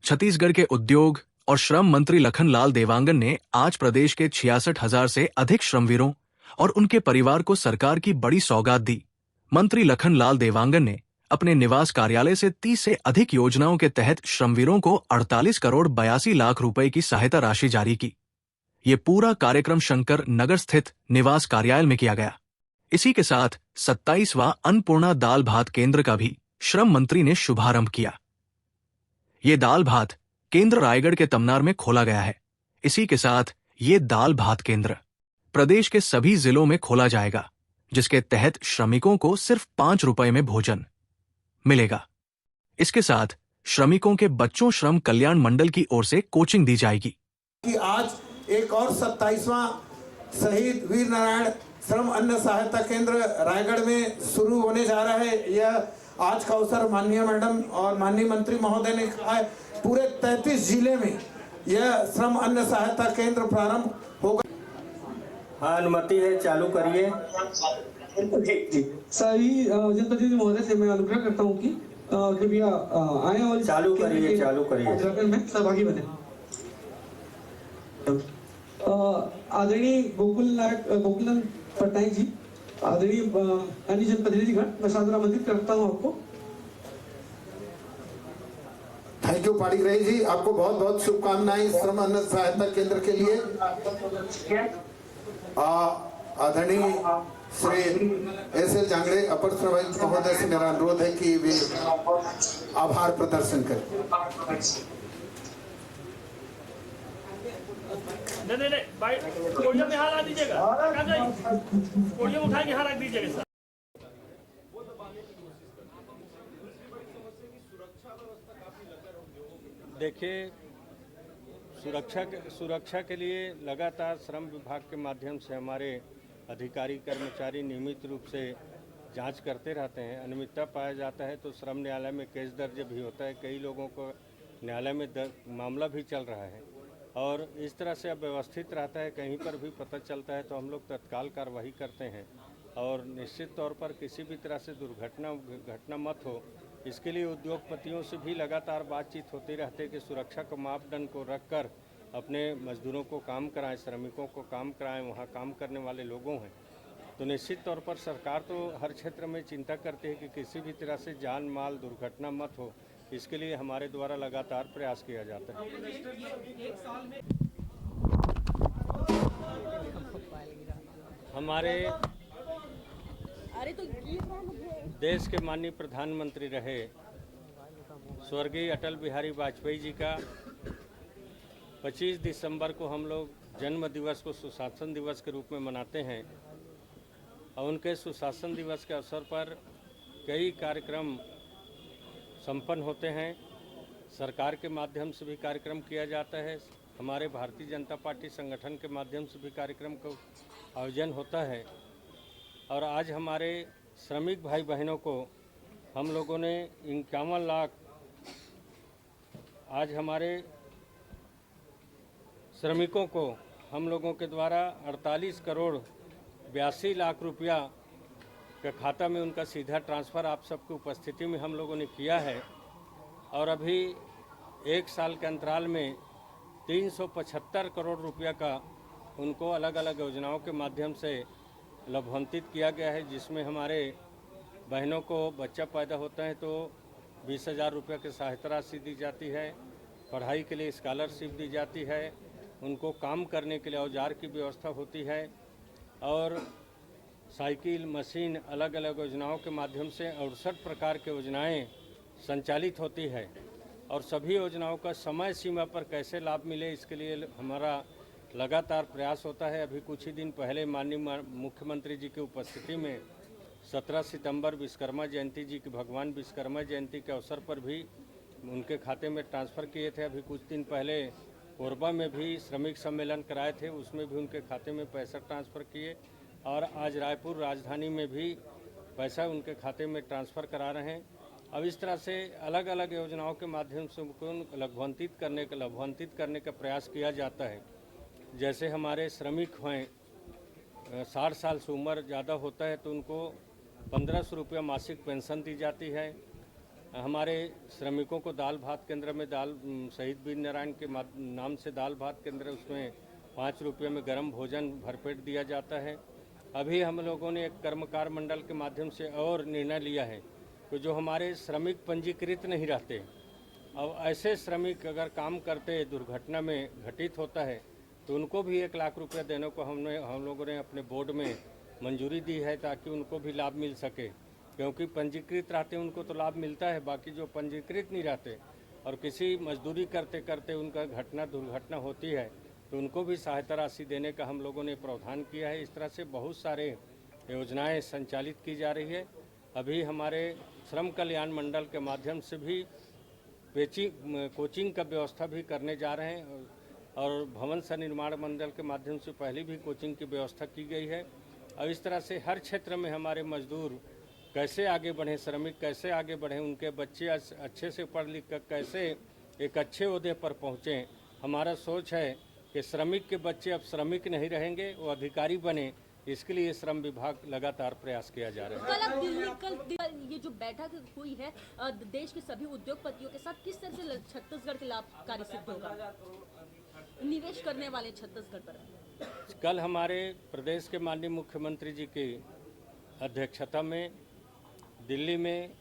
छत्तीसगढ़ के उद्योग और श्रम मंत्री लखनलाल देवांगन ने आज प्रदेश के 66,000 से अधिक श्रमवीरों और उनके परिवार को सरकार की बड़ी सौगात दी। मंत्री लखनलाल देवांगन ने अपने निवास कार्यालय से 30 से अधिक योजनाओं के तहत श्रमवीरों को 48 करोड़ 82 लाख रुपए की सहायता राशि जारी की। ये पूरा कार्यक्रम शंकर नगर स्थित निवास कार्यालय में किया गया। इसी के साथ 27वां अन्नपूर्णा दाल भात केंद्र का भी श्रम मंत्री ने शुभारंभ किया। ये दाल भात केंद्र रायगढ़ के तमनार में खोला गया है। इसी के साथ ये दाल भात केंद्र प्रदेश के सभी जिलों में खोला जाएगा, जिसके तहत श्रमिकों को सिर्फ 5 रुपए में भोजन मिलेगा। इसके साथ श्रमिकों के बच्चों श्रम कल्याण मंडल की ओर से कोचिंग दी जाएगी। कि आज एक और 27वां शहीद वीर नारायण श्रम अन्न सहायता केंद्र रायगढ़ में शुरू होने जा रहा है। यह आज का अवसर माननीय मैडम और माननीय मंत्री महोदय ने कहा है, पूरे 33 जिले में यह श्रम अन्न सहायता केंद्र प्रारंभ होगा। हाँ, अनुमति है, चालू करिए। सही जनप्रतिनिधि महोदय से मैं अनुग्रह करता हूँ कि कृपया आए और चालू करिए में सहभागी बने। आदरणीय गोकुलनंद पटनायक जी, आदरणीय अन्य जनप्रतिनिधिगण, मैं सादर आमंत्रित करता हूँ आपको। थैंक यू पाड़ीग्राही जी, आपको बहुत बहुत शुभकामनाएं श्रम अन्न सहायता केंद्र के लिए। आदरणीय श्री एस.एल. जांगड़े अपर श्रम आयुक्त महोदय से मेरा अनुरोध है कि वे आभार प्रदर्शन करें। नहीं पोडियम में हाथ रख दीजिएगा, पोडियम उठा के हाथ रख दीजिएगा। देखिए, सुरक्षा के लिए लगातार श्रम विभाग के माध्यम से हमारे अधिकारी कर्मचारी नियमित रूप से जांच करते रहते हैं। अनियमितता पाया जाता है तो श्रम न्यायालय में केस दर्ज भी होता है। कई लोगों को न्यायालय में मामला भी चल रहा है और इस तरह से अब व्यवस्थित रहता है। कहीं पर भी पता चलता है तो हम लोग तत्काल कार्रवाई करते हैं और निश्चित तौर पर किसी भी तरह से घटना मत हो, इसके लिए उद्योगपतियों से भी लगातार बातचीत होती रहती है कि सुरक्षा के मापदंड को रखकर अपने मजदूरों को काम कराएं, श्रमिकों को काम कराएं, वहाँ काम करने वाले लोगों हैं। तो निश्चित तौर पर सरकार तो हर क्षेत्र में चिंता करती है कि किसी भी तरह से जान माल दुर्घटना मत हो, इसके लिए हमारे द्वारा लगातार प्रयास किया जाता है। हमारे देश के माननीय प्रधानमंत्री रहे स्वर्गीय अटल बिहारी वाजपेयी जी का 25 दिसंबर को हम लोग जन्म दिवस को सुशासन दिवस के रूप में मनाते हैं और उनके सुशासन दिवस के अवसर पर कई कार्यक्रम संपन्न होते हैं। सरकार के माध्यम से भी कार्यक्रम किया जाता है, हमारे भारतीय जनता पार्टी संगठन के माध्यम से भी कार्यक्रम का आयोजन होता है। और आज हमारे श्रमिक भाई बहनों को हम लोगों ने 51 लाख, आज हमारे श्रमिकों को हम लोगों के द्वारा 48 करोड़ 82 लाख रुपया का खाता में उनका सीधा ट्रांसफ़र आप सबकी उपस्थिति में हम लोगों ने किया है। और अभी एक साल के अंतराल में 375 करोड़ रुपया का उनको अलग अलग योजनाओं के माध्यम से लाभान्वित किया गया है, जिसमें हमारे बहनों को बच्चा पैदा होता है तो 20,000 रुपये की सहायता राशि दी जाती है, पढ़ाई के लिए स्कॉलरशिप दी जाती है, उनको काम करने के लिए औजार की व्यवस्था होती है और साइकिल मशीन अलग अलग योजनाओं के माध्यम से 68 प्रकार की योजनाएं संचालित होती है। और सभी योजनाओं का समय सीमा पर कैसे लाभ मिले, इसके लिए हमारा लगातार प्रयास होता है। अभी कुछ ही दिन पहले माननीय मुख्यमंत्री जी की उपस्थिति में 17 सितंबर विश्वकर्मा जयंती जी की भगवान विश्वकर्मा जयंती के अवसर पर भी उनके खाते में ट्रांसफ़र किए थे। अभी कुछ दिन पहले कोरबा में भी श्रमिक सम्मेलन कराए थे, उसमें भी उनके खाते में पैसा ट्रांसफ़र किए और आज रायपुर राजधानी में भी पैसा उनके खाते में ट्रांसफ़र करा रहे हैं। अब इस तरह से अलग अलग योजनाओं के माध्यम से उनको लाभान्वित करने का प्रयास किया जाता है। जैसे हमारे श्रमिक हैं 60 साल से उम्र ज़्यादा होता है तो उनको 1500 रुपया मासिक पेंशन दी जाती है। हमारे श्रमिकों को दाल भात केंद्र में शहीद वीर नारायण के नाम से दाल भात केंद्र, उसमें 5 रुपये में गर्म भोजन भरपेट दिया जाता है। अभी हम लोगों ने एक कर्मकार मंडल के माध्यम से और निर्णय लिया है कि जो हमारे श्रमिक पंजीकृत नहीं रहते, अब ऐसे श्रमिक अगर काम करते दुर्घटना में घटित होता है तो उनको भी 1 लाख रुपया देने को हम लोगों ने अपने बोर्ड में मंजूरी दी है, ताकि उनको भी लाभ मिल सके। क्योंकि पंजीकृत रहते उनको तो लाभ मिलता है, बाकी जो पंजीकृत नहीं रहते और किसी मजदूरी करते करते उनका दुर्घटना होती है तो उनको भी सहायता राशि देने का हम लोगों ने प्रावधान किया है। इस तरह से बहुत सारे योजनाएं संचालित की जा रही है। अभी हमारे श्रम कल्याण मंडल के माध्यम से भी कोचिंग का व्यवस्था भी करने जा रहे हैं और भवन निर्माण मंडल के माध्यम से पहले भी कोचिंग की व्यवस्था की गई है। और इस तरह से हर क्षेत्र में हमारे मजदूर कैसे आगे बढ़ें, श्रमिक कैसे आगे बढ़ें, उनके बच्चे अच्छे से पढ़ लिख कर कैसे एक अच्छे ओहदे पर पहुँचें। हमारा सोच है कि श्रमिक के बच्चे अब श्रमिक नहीं रहेंगे, वो अधिकारी बने। इसके लिए श्रम विभाग लगातार प्रयास किया जा रहा है। कल ये जो बैठक हुई है देश के सभी उद्योगपतियों के साथ, किस तरह से छत्तीसगढ़ के लाभकारी सिद्ध होगा निवेश करने वाले छत्तीसगढ़ पर? कल हमारे प्रदेश के माननीय मुख्यमंत्री जी की अध्यक्षता में दिल्ली में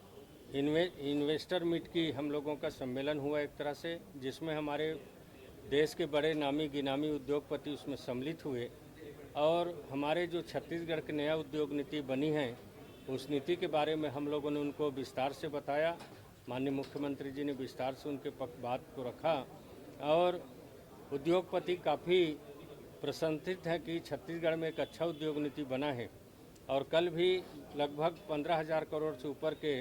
इन्वेस्टर मीट की हम लोगों का सम्मेलन हुआ एक तरह से, जिसमें हमारे देश के बड़े नामी गिनामी उद्योगपति उसमें सम्मिलित हुए और हमारे जो छत्तीसगढ़ की नया उद्योग नीति बनी है उस नीति के बारे में हम लोगों ने उनको विस्तार से बताया। माननीय मुख्यमंत्री जी ने विस्तार से उनके बात को रखा और उद्योगपति काफ़ी प्रसन्नित हैं कि छत्तीसगढ़ में एक अच्छा उद्योग नीति बना है। और कल भी लगभग 15,000 करोड़ से ऊपर के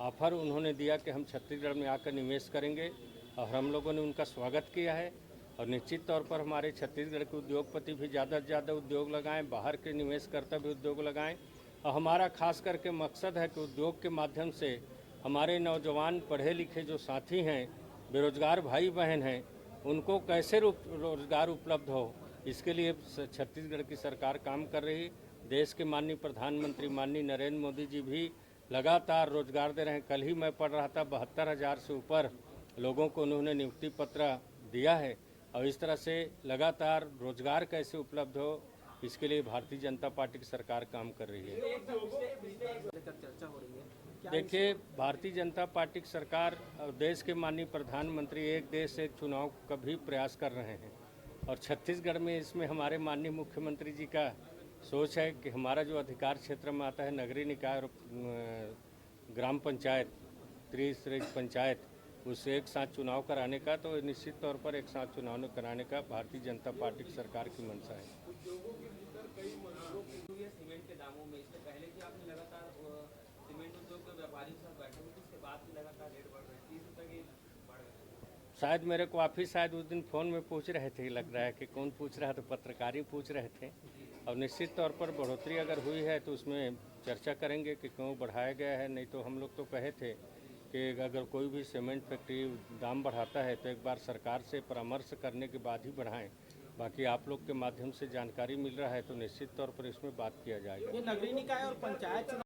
ऑफर उन्होंने दिया कि हम छत्तीसगढ़ में आकर निवेश करेंगे और हम लोगों ने उनका स्वागत किया है। और निश्चित तौर पर हमारे छत्तीसगढ़ के उद्योगपति भी ज़्यादा से ज़्यादा उद्योग लगाएं, बाहर के निवेशकर्ता भी उद्योग लगाएं। और हमारा खास करके मकसद है कि उद्योग के माध्यम से हमारे नौजवान पढ़े लिखे जो साथी हैं, बेरोजगार भाई बहन हैं, उनको कैसे रोजगार उपलब्ध हो, इसके लिए छत्तीसगढ़ की सरकार काम कर रही। देश के माननीय प्रधानमंत्री माननीय नरेंद्र मोदी जी भी लगातार रोजगार दे रहे हैं। कल ही मैं पढ़ रहा था 72,000 से ऊपर लोगों को उन्होंने नियुक्ति पत्र दिया है। और इस तरह से लगातार रोजगार कैसे उपलब्ध हो, इसके लिए भारतीय जनता पार्टी की सरकार काम कर रही है। देखिए, भारतीय जनता पार्टी की सरकार और देश के माननीय प्रधानमंत्री एक देश एक चुनाव का भी प्रयास कर रहे हैं और छत्तीसगढ़ में इसमें हमारे माननीय मुख्यमंत्री जी का सोच है कि हमारा जो अधिकार क्षेत्र में आता है नगरीय निकाय और ग्राम पंचायत, त्रिस्तरीय पंचायत, उससे एक साथ चुनाव कराने का, तो निश्चित तौर पर एक साथ चुनाव कराने का भारतीय जनता पार्टी की सरकार की मंशा है। सीमेंट के दामों में इससे पहले कि आपने लगातार सीमेंट उद्योग के व्यापारी के साथ बैठे हुए, इसके बाद भी लगातार रेट बढ़ रहे हैं, 30 रुपये की बढ़ गए। शायद मेरे को आप ही शायद उस दिन फ़ोन में पूछ रहे थे, लग रहा है कि कौन पूछ रहा, तो पत्रकार ही पूछ रहे थे। और निश्चित तौर पर बढ़ोतरी अगर हुई है तो उसमें चर्चा करेंगे कि क्यों बढ़ाया गया है। नहीं तो हम लोग तो कहे थे कि अगर कोई भी सीमेंट फैक्ट्री दाम बढ़ाता है तो एक बार सरकार से परामर्श करने के बाद ही बढ़ाएं। बाकी आप लोग के माध्यम से जानकारी मिल रहा है तो निश्चित तौर पर इसमें बात किया जाएगा। ये नगरीय निकाय और पंचायत